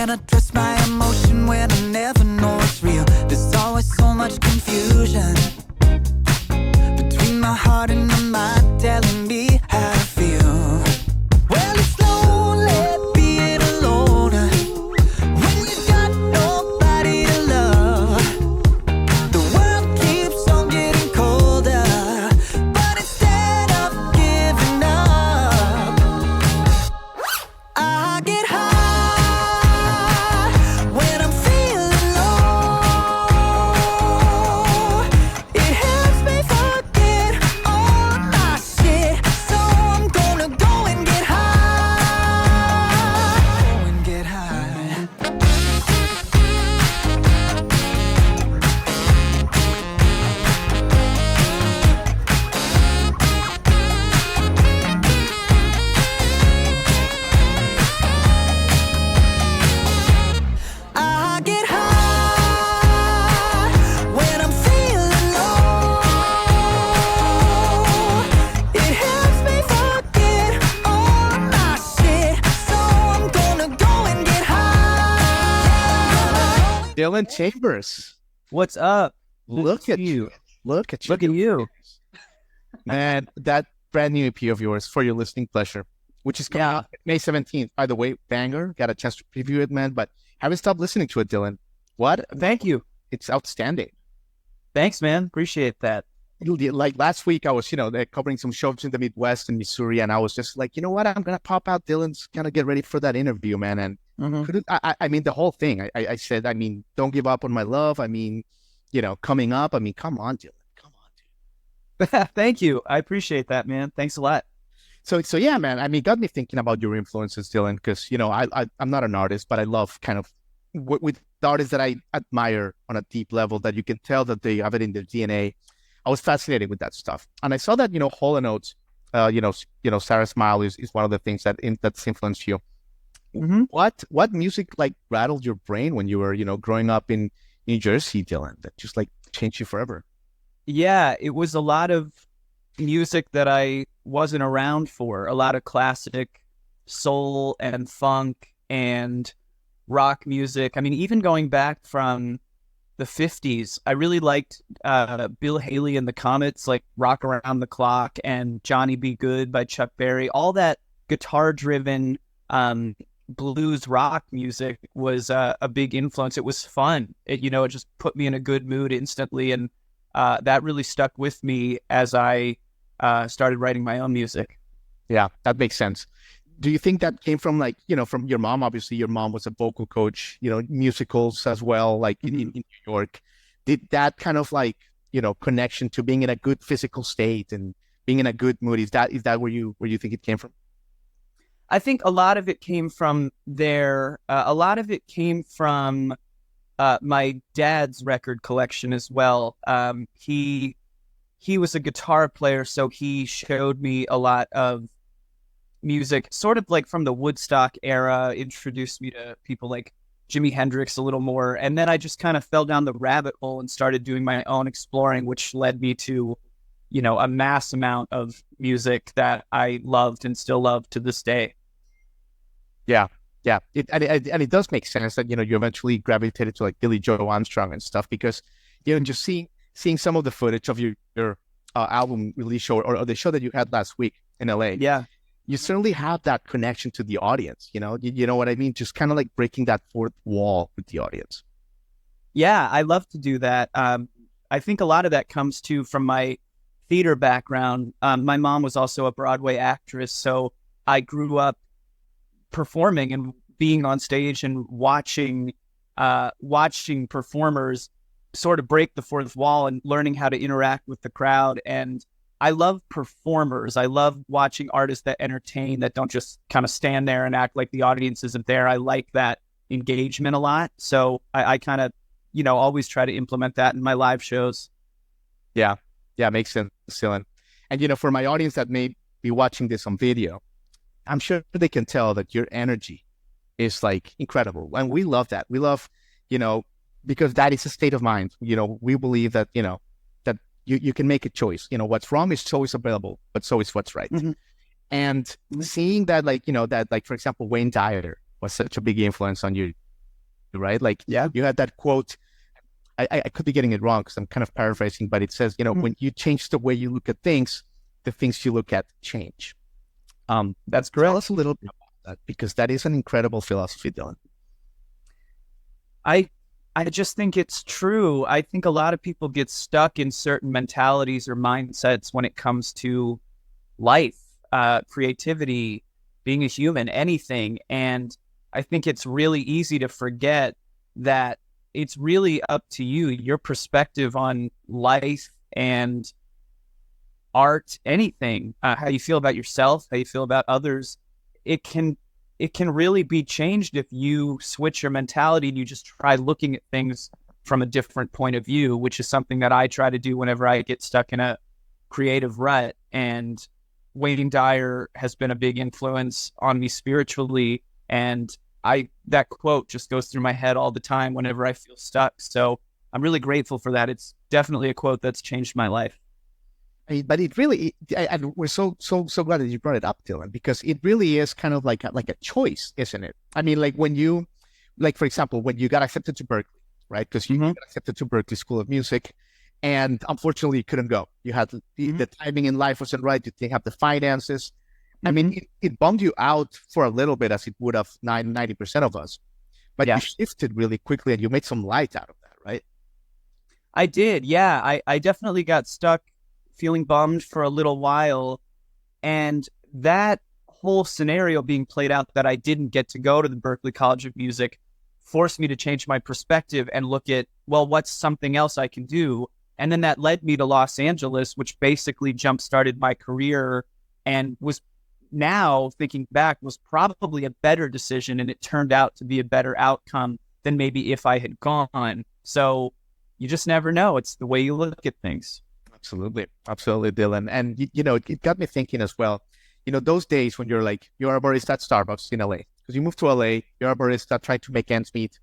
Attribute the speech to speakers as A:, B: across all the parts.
A: can address my emotion when I never know it's real? There's always so much confusion between my heart and my mind telling me how to feel. Well, it's lonely being alone when you got nobody to love. The world keeps on getting colder, but instead of giving up, I get high when I'm feeling low. It helps me forget all my shit, so I'm gonna go and get high. Go and get high. I get high when I'm feeling low. It helps me forget all my shit, so I'm gonna go and get high.
B: Dylan Chambers.
C: What's up?
B: Look at
C: you.
B: Look at you.
C: Look at you.
B: Man, that brand new EP of yours, For Your Listening Pleasure, which is coming out May 17th. By the way, banger. Got a chance to preview it, man, but haven't stopped listening to it, Dylan. What?
C: Thank you.
B: It's outstanding.
C: Thanks, man. Appreciate that.
B: Like last week, I was, covering some shows in the Midwest in Missouri, and I was just like, you know what? I'm going to pop out Dylan's, kind of get ready for that interview, man. And I mean, the whole thing, I said, I mean, don't give up on my love. I mean, coming up. I mean, come on, Dylan. Come on, dude.
C: Thank you. I appreciate that, man. Thanks a lot.
B: So yeah, man. I mean, it got me thinking about your influences, Dylan, because I'm not an artist, but I love kind of with the artists that I admire on a deep level that you can tell that they have it in their DNA. I was fascinated with that stuff, and I saw that Hall & Oates, Sarah Smile is one of the things that's influenced you.
C: Mm-hmm.
B: What music like rattled your brain when you were growing up in New Jersey, Dylan, that just like changed you forever?
C: Yeah, it was a lot of music that I wasn't around for. A lot of classic soul and funk and rock music. I mean, even going back from the 50s, I really liked Bill Haley and the Comets, like Rock Around the Clock and Johnny Be Good by Chuck Berry. All that guitar-driven blues rock music was a big influence. It was fun. It just put me in a good mood instantly, and that really stuck with me as I started writing my own music.
B: Yeah, that makes sense. Do you think that came from from your mom? Obviously, your mom was a vocal coach, musicals as well, like in New York. Did that kind of connection to being in a good physical state and being in a good mood, is that where you think it came from?
C: I think a lot of it came from there. A lot of it came from my dad's record collection as well. He was a guitar player, so he showed me a lot of music, sort of like from the Woodstock era, introduced me to people like Jimi Hendrix a little more. And then I just kind of fell down the rabbit hole and started doing my own exploring, which led me to, a mass amount of music that I loved and still love to this day.
B: Yeah. Yeah. It does make sense that, you eventually gravitated to like Billy Joe Armstrong and stuff, because, just seeing some of the footage of your album release show or the show that you had last week in LA. Yeah. You certainly have that connection to the audience, you know what I mean? Just kind of like breaking that fourth wall with the audience.
C: Yeah, I love to do that. I think a lot of that comes too from my theater background. My mom was also a Broadway actress, so I grew up performing and being on stage and watching performers sort of break the fourth wall and learning how to interact with the crowd. And I love performers. I love watching artists that entertain, that don't just kind of stand there and act like the audience isn't there. I like that engagement a lot. So I kind of, always try to implement that in my live shows.
B: Yeah. Yeah. Makes sense, Dylan. And, for my audience that may be watching this on video, I'm sure they can tell that your energy is like incredible. And we love that. We love, because that is a state of mind. We believe that, that you can make a choice. What's wrong is always available, but so is what's right. Mm-hmm. And seeing that, for example, Wayne Dyer was such a big influence on you, right? Like
C: Yeah.
B: you had that quote. I could be getting it wrong because I'm kind of paraphrasing, but it says, when you change the way you look at things, the things you look at change.
C: That's
B: Tell
C: correct.
B: us a little bit about that, because that is an incredible philosophy, Dylan.
C: I I just think it's true. I think a lot of people get stuck in certain mentalities or mindsets when it comes to life, creativity, being a human, anything. And I think it's really easy to forget that it's really up to you, your perspective on life and art, anything, how you feel about yourself, how you feel about others. It can it can really be changed if you switch your mentality and you just try looking at things from a different point of view, which is something that I try to do whenever I get stuck in a creative rut. And Wayne Dyer has been a big influence on me spiritually. And that quote just goes through my head all the time whenever I feel stuck. So I'm really grateful for that. It's definitely a quote that's changed my life.
B: But it really, and we're so glad that you brought it up, Dylan, because it really is kind of like a choice, isn't it? I mean, like when you, like for example, when you got accepted to Berkeley, right? Because you got accepted to Berkeley School of Music, and unfortunately you couldn't go. You had the timing in life wasn't right. You didn't have the finances. I mean, it bummed you out for a little bit, as it would have 90% of us. But you shifted really quickly, and you made some light out of that, right?
C: I did, yeah. I definitely got stuck feeling bummed for a little while. And that whole scenario being played out that I didn't get to go to the Berklee College of Music forced me to change my perspective and look at, well, what's something else I can do? And then that led me to Los Angeles, which basically jump-started my career and was, now thinking back, was probably a better decision, and it turned out to be a better outcome than maybe if I had gone. So you just never know. It's the way you look at things.
B: Absolutely, Dylan. And it got me thinking as well. Those days when you're a barista at Starbucks in LA, because you moved to LA, you're a barista trying to make ends meet,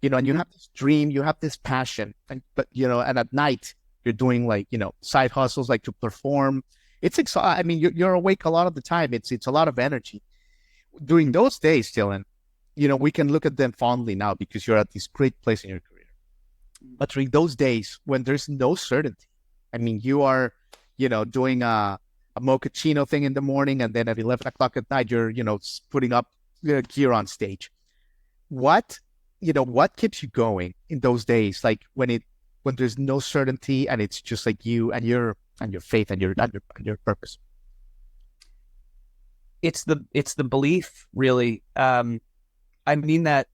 B: and you have this dream, you have this passion, and at night you're doing side hustles, like to perform. It's exciting. I mean, you're awake a lot of the time. It's a lot of energy during those days, Dylan. We can look at them fondly now because you're at this great place in your career. But during those days when there's no certainty, I mean, you are, doing a mochaccino thing in the morning, and then at 11 o'clock at night, you're, putting up gear on stage. What keeps you going in those days? Like when there's no certainty, and it's just like you and your faith and your purpose.
C: It's the belief, really. I mean that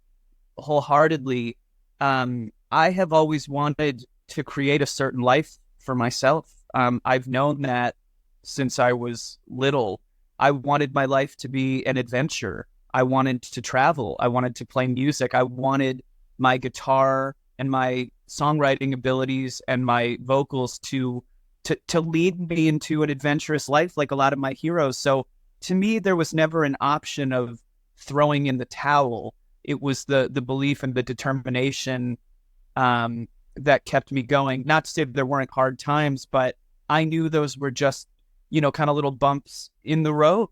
C: wholeheartedly. I have always wanted to create a certain life for myself. I've known that since I was little. I wanted my life to be an adventure. I wanted to travel. I wanted to play music. I wanted my guitar and my songwriting abilities and my vocals to lead me into an adventurous life like a lot of my heroes. So to me, there was never an option of throwing in the towel. It was the belief and the determination that kept me going. Not to say that there weren't hard times, but I knew those were just, kind of little bumps in the road.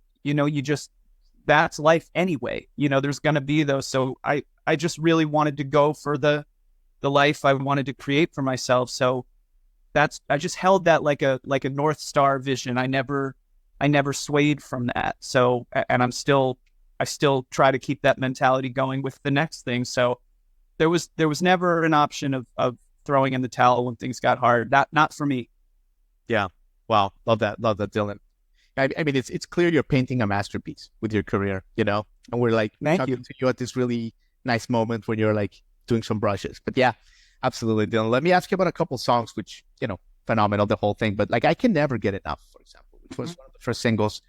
C: That's life anyway. There's going to be those. So I just really wanted to go for the life I wanted to create for myself. So I just held that like a North Star vision. I never swayed from that. So, and I still try to keep that mentality going with the next thing. So there was never an option of throwing in the towel when things got hard. Not for me.
B: Yeah. Wow. Love that, Dylan. I mean, it's clear you're painting a masterpiece with your career, and we're talking to you at this really nice moment when you're doing some brushes. But yeah, absolutely, Dylan. Let me ask you about a couple songs, which, phenomenal, the whole thing. But I Can Never Get Enough, for example, which was one of the first singles.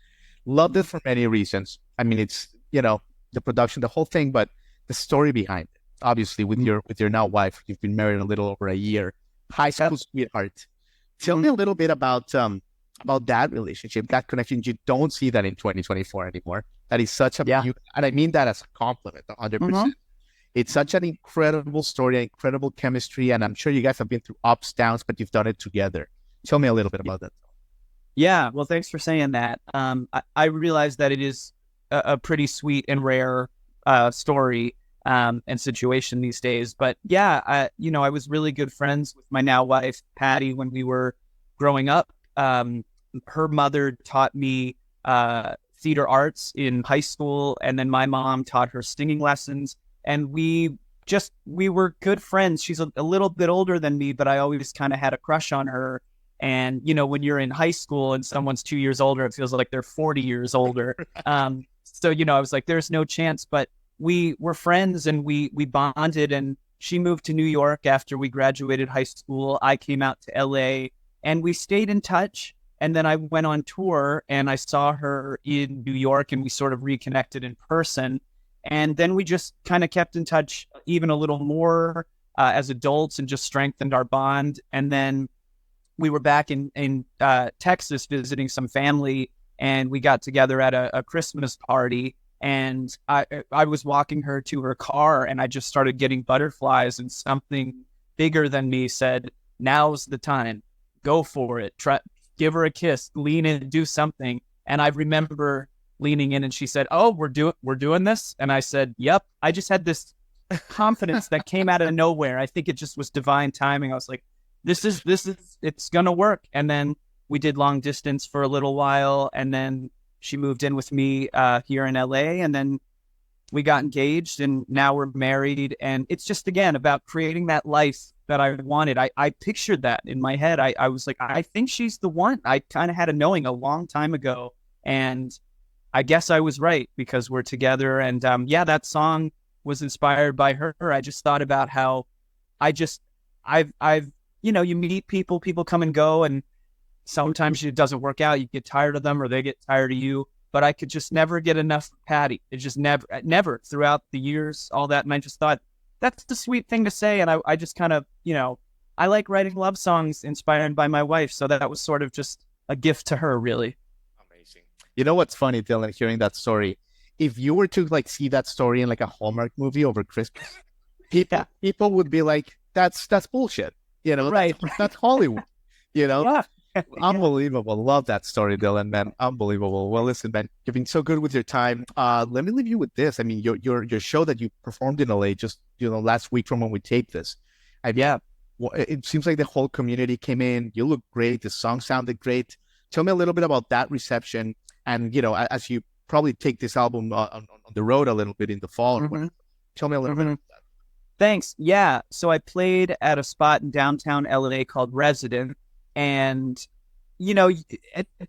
B: Loved it for many reasons. I mean, it's, the production, the whole thing, but the story behind it. Obviously, with your now wife, you've been married a little over a year. High school sweetheart. Tell me a little bit about that relationship, that connection. You don't see that in 2024 anymore. That is such a and I mean that as a compliment, 100%. It's such an incredible story, an incredible chemistry, and I'm sure you guys have been through ups, downs, but you've done it together. Tell me a little bit about that.
C: Yeah, well, thanks for saying that. I realize that it is a pretty sweet and rare story. and situation these days. But yeah, I was really good friends with my now wife, Patty, when we were growing up. Her mother taught me theater arts in high school, and then my mom taught her singing lessons, and we were good friends. She's a little bit older than me, but I always kind of had a crush on her. And, when you're in high school and someone's 2 years older, it feels like they're 40 years older. So, I was like, there's no chance, but we were friends and we bonded, and she moved to New York after we graduated high school. I came out to LA and we stayed in touch. And then I went on tour and I saw her in New York and we sort of reconnected in person. And then we just kind of kept in touch even a little more as adults and just strengthened our bond. And then we were back in Texas visiting some family, and we got together at a Christmas party. And I was walking her to her car, and I just started getting butterflies, and something bigger than me said, "Now's the time. Go for it. Try, give her a kiss, lean in, do something." And I remember leaning in, and she said, "Oh, we're doing this." And I said, "Yep." I just had this confidence that came out of nowhere. I think it just was divine timing. I was like, this is it's gonna work. And then we did long distance for a little while, and then she moved in with me here in LA, and then we got engaged, and now we're married. And it's just, again, about creating that life that I wanted. I pictured that in my head. I was like, I think she's the one. I kind of had a knowing a long time ago, and I guess I was right, because we're together. And that song was inspired by her. I just thought about how I've you meet people come and go, and sometimes it doesn't work out. You get tired of them or they get tired of you. But I could just never get enough of Patty. It just never throughout the years, all that. And I just thought, that's the sweet thing to say. And I just kind of, I like writing love songs inspired by my wife. So that was sort of just a gift to her, really.
B: Amazing. You know what's funny, Dylan, hearing that story? If you were to see that story in a Hallmark movie over Christmas, people would be like, that's bullshit.
C: Right.
B: That's Hollywood.
C: Yeah.
B: Unbelievable. Love that story, Dylan, man. Unbelievable. Well, listen, man, you've been so good with your time. Let me leave you with this. I mean, your show that you performed in LA just, last week from when we taped this. It seems like the whole community came in. You look great. The song sounded great. Tell me a little bit about that reception. And, as you probably take this album on the road a little bit in the fall.
C: Mm-hmm.
B: Tell me a little bit about that.
C: Thanks. Yeah. So I played at a spot in downtown LA called Resident. And,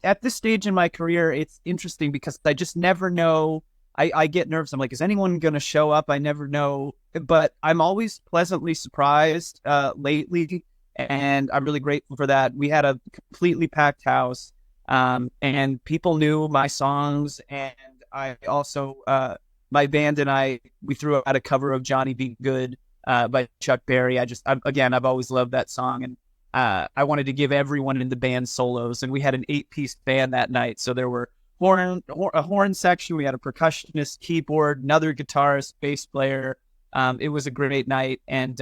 C: at this stage in my career, it's interesting because I just never know. I get nervous. I'm like, is anyone going to show up? I never know. But I'm always pleasantly surprised lately. And I'm really grateful for that. We had a completely packed house, and people knew my songs. And I also, my band and we threw out a cover of Johnny Be Good by Chuck Berry. I've always loved that song. And I wanted to give everyone in the band solos, and we had an 8-piece band that night. So there were a horn section, we had a percussionist, keyboard, another guitarist, bass player. It was a great night, and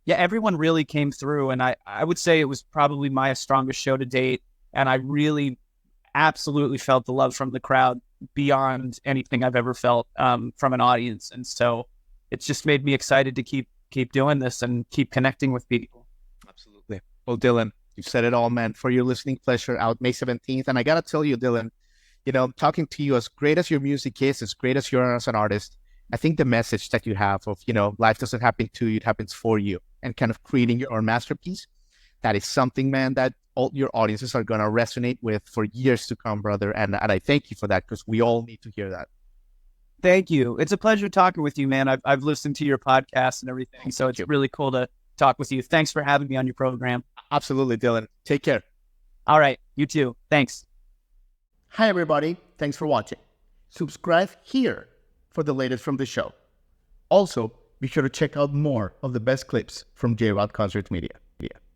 C: everyone really came through. And I would say it was probably my strongest show to date, and I really absolutely felt the love from the crowd beyond anything I've ever felt from an audience. And so it's just made me excited to keep doing this and keep connecting with people.
B: Absolutely. Well, Dylan, you've said it all, man. For your listening pleasure, out May 17th. And I got to tell you, Dylan, talking to you, as great as your music is, as great as you are as an artist, I think the message that you have of, life doesn't happen to you, it happens for you, and kind of creating your own masterpiece, that is something, man, that all your audiences are going to resonate with for years to come, brother. And I thank you for that, because we all need to hear that.
C: Thank you. It's a pleasure talking with you, man. I've listened to your podcast and everything, so it's really cool to talk with you. Thanks for having me on your program.
B: Absolutely, Dylan. Take care.
C: All right. You too. Thanks.
B: Hi, everybody. Thanks for watching. Subscribe here for the latest from the show. Also, be sure to check out more of the best clips from Jrodconcerts Media.